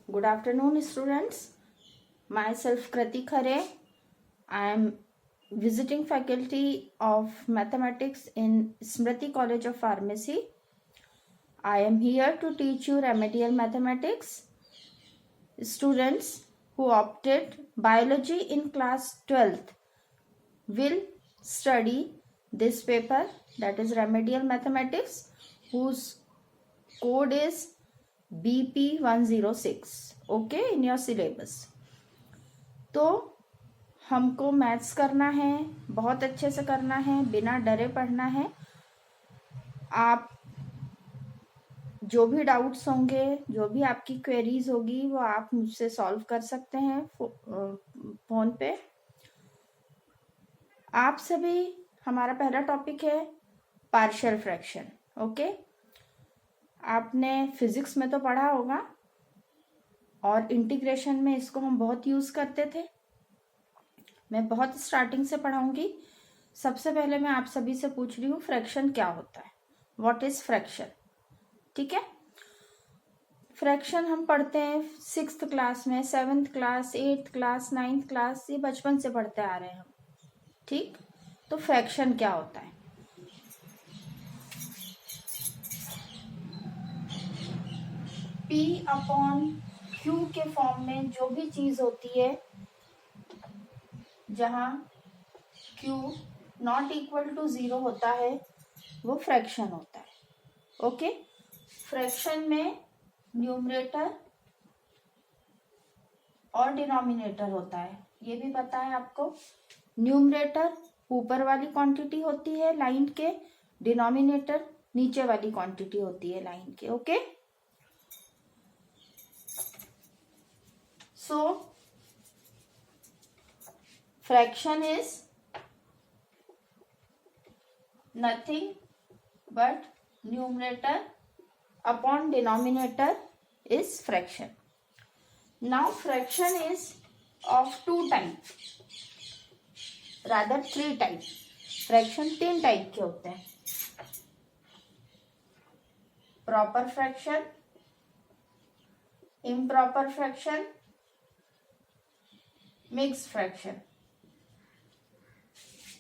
Good afternoon, students. Myself Krati Khare. I am visiting faculty of mathematics in Smriti College of Pharmacy. I am here to teach you remedial mathematics. Students who opted biology in class 12th will study this paper, that is remedial mathematics, whose code is BP106, okay, in your syllabus. तो हमको maths करना है, बहुत अच्छे से करना है, बिना डरे पढ़ना है। आप जो भी डाउट्स होंगे, जो भी आपकी क्वेरीज होगी, वो आप मुझसे सॉल्व कर सकते हैं फोन पे। आप सभी, हमारा पहला टॉपिक है पार्शियल फ्रैक्शन, ओके। आपने फिजिक्स में तो पढ़ा होगा और इंटीग्रेशन में इसको हम बहुत यूज करते थे। मैं बहुत स्टार्टिंग से पढ़ाऊंगी। सबसे पहले मैं आप सभी से पूछ रही हूँ, फ्रैक्शन क्या होता है? What is fraction? ठीक है। फ्रैक्शन हम पढ़ते हैं 6th क्लास में, 7th class, 8th class, 9th class, ये बचपन से पढ़ते आ रहे हैं हम। ठीक, तो फ्रैक्शन क्या होता है? P अपॉन Q के फॉर्म में जो भी चीज होती है जहां Q नॉट इक्वल टू 0 होता है, वो फ्रैक्शन होता है, ओके। फ्रैक्शन में न्यूमरेटर और डिनोमिनेटर होता है, ये भी पता है आपको। न्यूमरेटर ऊपर वाली क्वांटिटी होती है लाइन के, डिनोमिनेटर नीचे वाली क्वांटिटी होती है लाइन के, okay. So fraction is nothing but numerator upon denominator is fraction. Now fraction is of two types, rather three types. fraction 3 type के होते हैं: proper fraction, improper fraction, mix fraction,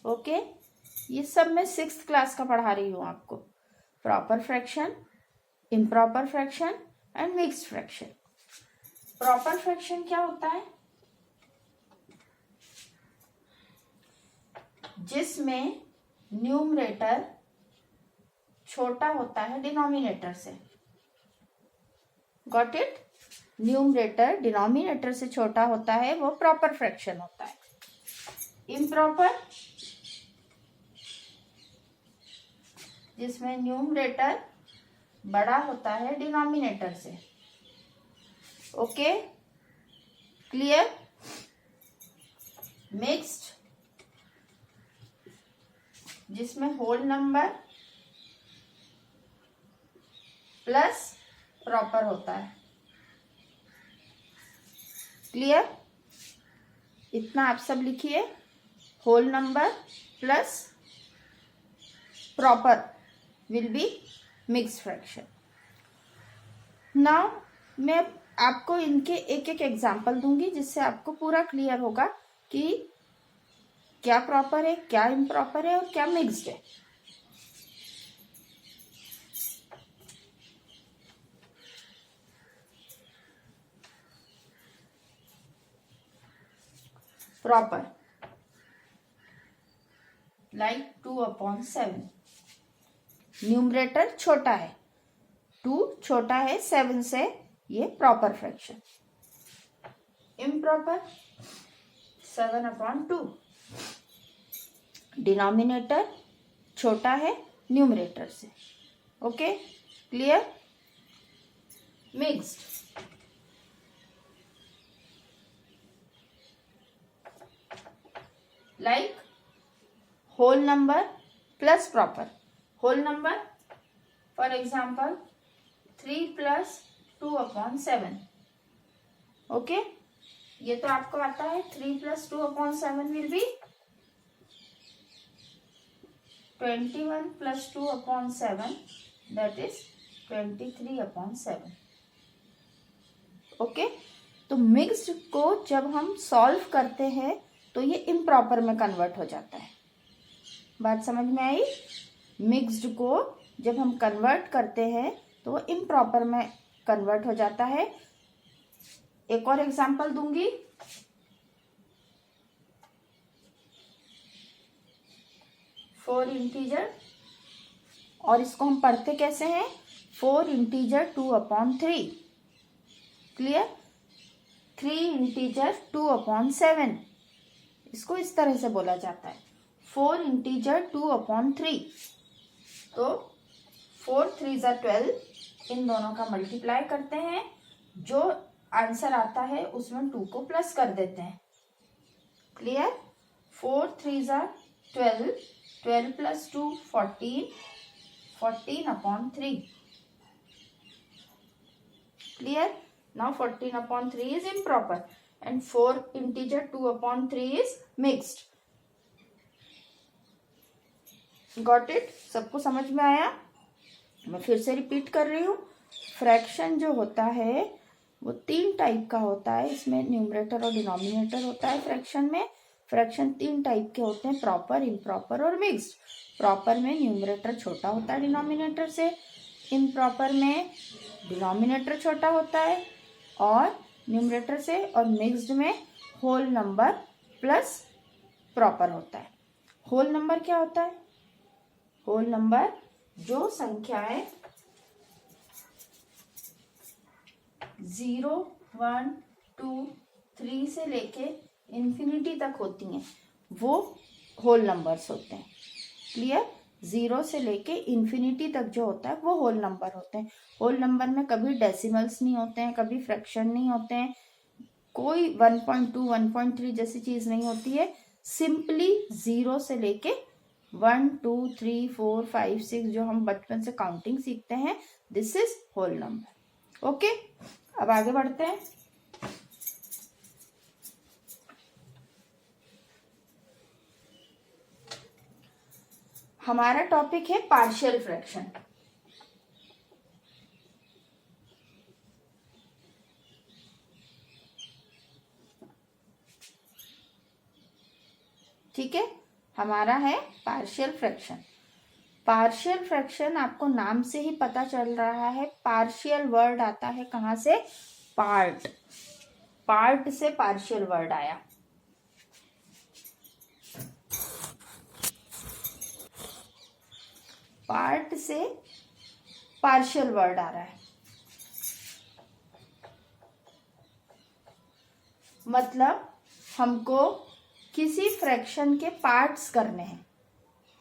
okay. ये सब मैं 6th class का पढ़ा रही हूं आपको। Proper fraction, improper fraction and mixed fraction. Proper fraction क्या होता है? जिसमें न्यूमरेटर छोटा होता है डिनोमिनेटर से। Got it? न्यूमरेटर डिनोमिनेटर से छोटा होता है, वो प्रॉपर फ्रैक्शन होता है। इम्प्रॉपर, जिसमें न्यूमरेटर बड़ा होता है डिनोमिनेटर से, ओके, क्लियर। मिक्स्ड, जिसमें होल नंबर प्लस प्रॉपर होता है, क्लियर। इतना आप सब लिखिए, whole number plus proper will be mixed fraction. Now मैं आपको इनके एक एक एग्जाम्पल दूंगी, जिससे आपको पूरा क्लियर होगा कि क्या प्रॉपर है, क्या इम्प्रॉपर है और क्या मिक्स्ड है। Proper, like 2/7। न्यूमरेटर छोटा है, 2 छोटा है 7 से, ये प्रॉपर फ्रैक्शन। इम्प्रॉपर 7/2। डिनोमिनेटर छोटा है न्यूमरेटर से, okay, clear. Mixed, like whole number plus proper. Whole number, for example 3 + 2/7, okay. ये तो आपको आता है, 3 + 2/7 will be 21 + 2/7, that is 23/7, okay, तो मिक्स्ड को जब हम सॉल्व करते हैं तो ये इम्प्रॉपर में कन्वर्ट हो जाता है। बात समझ में आई? मिक्स्ड को जब हम कन्वर्ट करते हैं तो वो इम्प्रॉपर में कन्वर्ट हो जाता है। एक और एग्जांपल दूंगी। 4 इंटीजर, और इसको हम पढ़ते कैसे हैं? 4 इंटीजर 2/3। क्लियर? 3 इंटीजर 2/7। इसको इस तरह से बोला जाता है, 4 इंटीजर 2/3। तो 4 3 ज़ा 12, इन दोनों का मल्टीप्लाई करते हैं, जो आंसर आता है उसमें 2 को प्लस कर देते हैं। क्लियर? 4 3 ज़ा 12, 12 plus 2 14, 14/3। Clear? Now 14/3 is improper and 4 integer 2/3 is mixed. Got it? सबको समझ में आया? मैं फिर से रिपीट कर रही हूँ। फ्रैक्शन जो होता है वो 3 टाइप का होता है। इसमें न्यूमरेटर और डिनोमिनेटर होता है फ्रैक्शन में। फ्रैक्शन 3 टाइप के होते हैं, प्रॉपर, इम्प्रॉपर और मिक्स्ड। प्रॉपर में न्यूमरेटर छोटा होता है डिनोमिनेटर से, इम्प्रॉपर में डिनोमिनेटर छोटा होता है और न्यूमरेटर से, और मिक्स्ड में होल नंबर प्लस प्रॉपर होता है। होल नंबर क्या होता है? होल नंबर जो संख्याएं 0 1 2 3 से लेके इन्फिनिटी तक होती हैं, वो होल नंबर्स होते हैं। क्लियर? 0 से लेके इन्फिनिटी तक जो होता है वो होल नंबर होते हैं। होल नंबर में कभी डेसिमल्स नहीं होते हैं, कभी फ्रैक्शन नहीं होते हैं, कोई 1.2 1.3 जैसी चीज नहीं होती है। सिंपली 0 से लेके 1 2 3 4 5 6 जो हम बचपन से काउंटिंग सीखते हैं, this is whole number. Okay, अब आगे बढ़ते हैं। हमारा टॉपिक है पार्शियल फ्रैक्शन। ठीक है, हमारा है पार्शियल फ्रैक्शन। पार्शियल फ्रैक्शन आपको नाम से ही पता चल रहा है। पार्शियल वर्ड आता है कहाँ से? पार्ट। पार्ट से पार्शियल वर्ड आया। पार्ट से पार्शियल वर्ड आ रहा है, मतलब हमको किसी फ्रैक्शन के पार्ट्स करने हैं।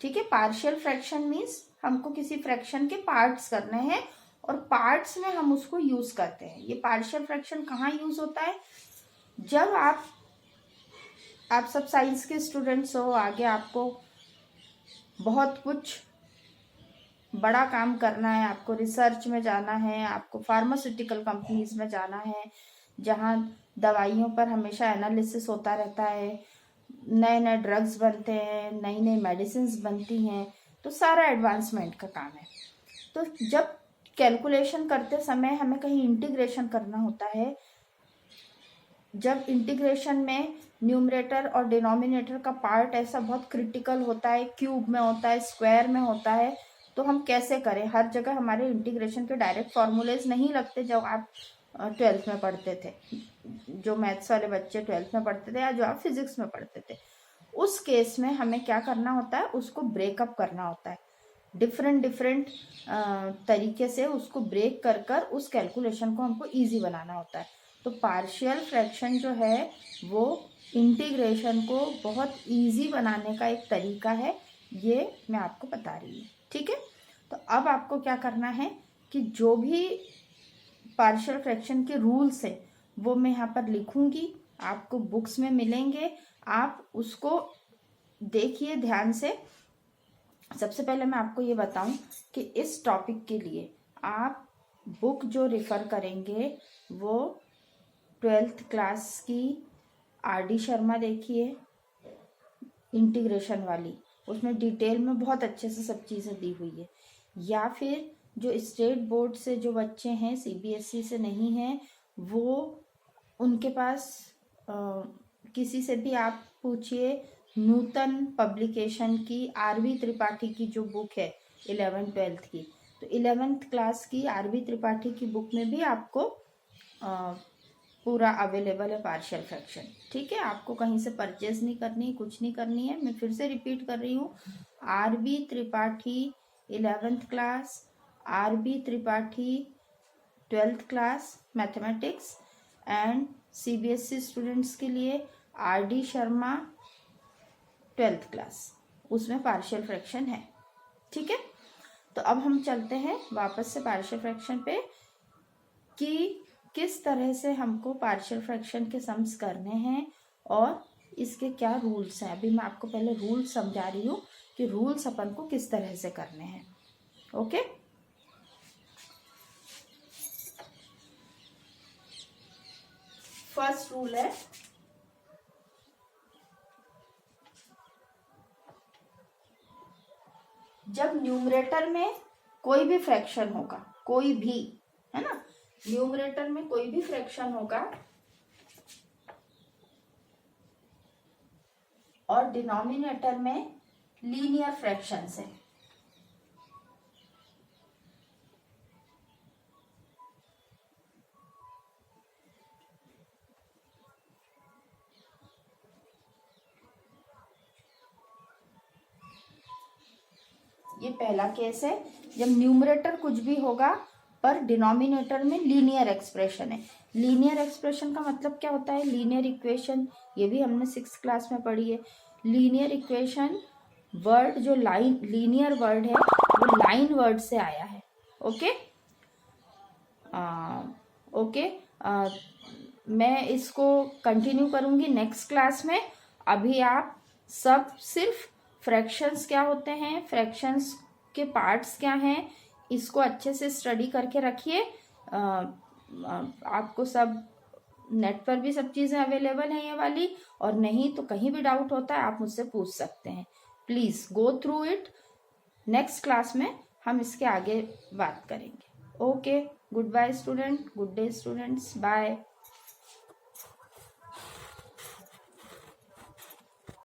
ठीक है, पार्शियल फ्रैक्शन मीन्स हमको किसी फ्रैक्शन के पार्ट्स करने हैं और पार्ट्स में हम उसको यूज करते हैं। ये पार्शियल फ्रैक्शन कहाँ यूज होता है? जब आप सब साइंस के स्टूडेंट्स हो, आगे आपको बहुत कुछ बड़ा काम करना है, आपको रिसर्च में जाना है, आपको फार्मास्यूटिकल कंपनीज में जाना है, जहाँ दवाइयों पर हमेशा एनालिसिस होता रहता है, नए नए ड्रग्स बनते हैं, नई नई मेडिसिन बनती हैं, तो सारा एडवांसमेंट का काम है। तो जब कैलकुलेशन करते समय हमें कहीं इंटीग्रेशन करना होता है, जब इंटीग्रेशन में न्यूमरेटर और डिनोमिनेटर का पार्ट ऐसा बहुत क्रिटिकल होता है, क्यूब में होता है, स्क्वायर में होता है, तो हम कैसे करें? हर जगह हमारे इंटीग्रेशन के डायरेक्ट फॉर्मूलेज नहीं लगते। जब आप 12th में पढ़ते थे, जो मैथ्स वाले बच्चे 12th में पढ़ते थे या जो आप फिजिक्स में पढ़ते थे, उस केस में हमें क्या करना होता है? उसको ब्रेकअप करना होता है। डिफरेंट तरीके से उसको ब्रेक कर कर उस कैलकुलेशन को हमको ईजी बनाना होता है। तो पार्शियल फ्रैक्शन जो है वो इंटीग्रेशन को बहुत ईजी बनाने का एक तरीका है, ये मैं आपको बता रही हूँ। ठीक है, तो अब आपको क्या करना है कि जो भी पार्शियल फ्रैक्शन के रूल्स है वो मैं यहाँ पर लिखूंगी, आपको बुक्स में मिलेंगे, आप उसको देखिए ध्यान से। सबसे पहले मैं आपको ये बताऊं कि इस टॉपिक के लिए आप बुक जो रेफर करेंगे वो 12th क्लास की RD शर्मा देखिए, इंटीग्रेशन वाली, उसमें डिटेल में बहुत अच्छे से सब चीज़ें दी हुई है। या फिर जो स्टेट बोर्ड से जो बच्चे हैं, CBSE से नहीं हैं, वो उनके पास किसी से भी आप पूछिए, नूतन पब्लिकेशन की आरबी त्रिपाठी की जो बुक है 11th-12th की, तो 11th क्लास की आरबी त्रिपाठी की बुक में भी आपको पूरा अवेलेबल है पार्शियल फ्रैक्शन। ठीक है, आपको कहीं से परचेज नहीं करनी, कुछ नहीं करनी है। मैं फिर से रिपीट कर रही हूँ, RB Tripathi 11th class, RB Tripathi 12th class mathematics, and CBSE students के लिए आरडी शर्मा 12th क्लास, उसमें पार्शियल फ्रैक्शन है। ठीक है, तो अब हम चलते हैं वापस से पार्शियल फ्रैक्शन पे कि किस तरह से हमको पार्शियल फ्रैक्शन के सम्स करने हैं और इसके क्या रूल्स हैं। अभी मैं आपको पहले रूल्स समझा रही हूँ कि रूल्स अपन को किस तरह से करने हैं। ओके, फर्स्ट रूल है, जब न्यूमरेटर में कोई भी फ्रैक्शन होगा, कोई भी, है ना, न्यूमरेटर में कोई भी फ्रैक्शन होगा और डिनोमिनेटर में लीनियर फ्रैक्शन है, ये पहला केस है। जब न्यूमरेटर कुछ भी होगा पर डिनोमिनेटर में लीनियर एक्सप्रेशन है। लीनियर एक्सप्रेशन का मतलब क्या होता है? लीनियर इक्वेशन, ये भी हमने 6th क्लास में पढ़ी है। लीनियर इक्वेशन वर्ड जो लाइन लीनियर वर्ड है वो लाइन वर्ड से आया है। ओके, ओके, मैं इसको कंटिन्यू करूंगी नेक्स्ट क्लास में। अभी आप सब सिर्फ फ्रैक्शंस क्या होते हैं, फ्रैक्शंस के पार्ट्स क्या हैं, इसको अच्छे से स्टडी करके रखिए। आपको सब नेट पर भी सब चीज़ें अवेलेबल हैं ये वाली, और नहीं तो कहीं भी डाउट होता है आप मुझसे पूछ सकते हैं। Please go through it. Next class में हम इसके आगे बात करेंगे। Okay, good bye student, good day students, bye.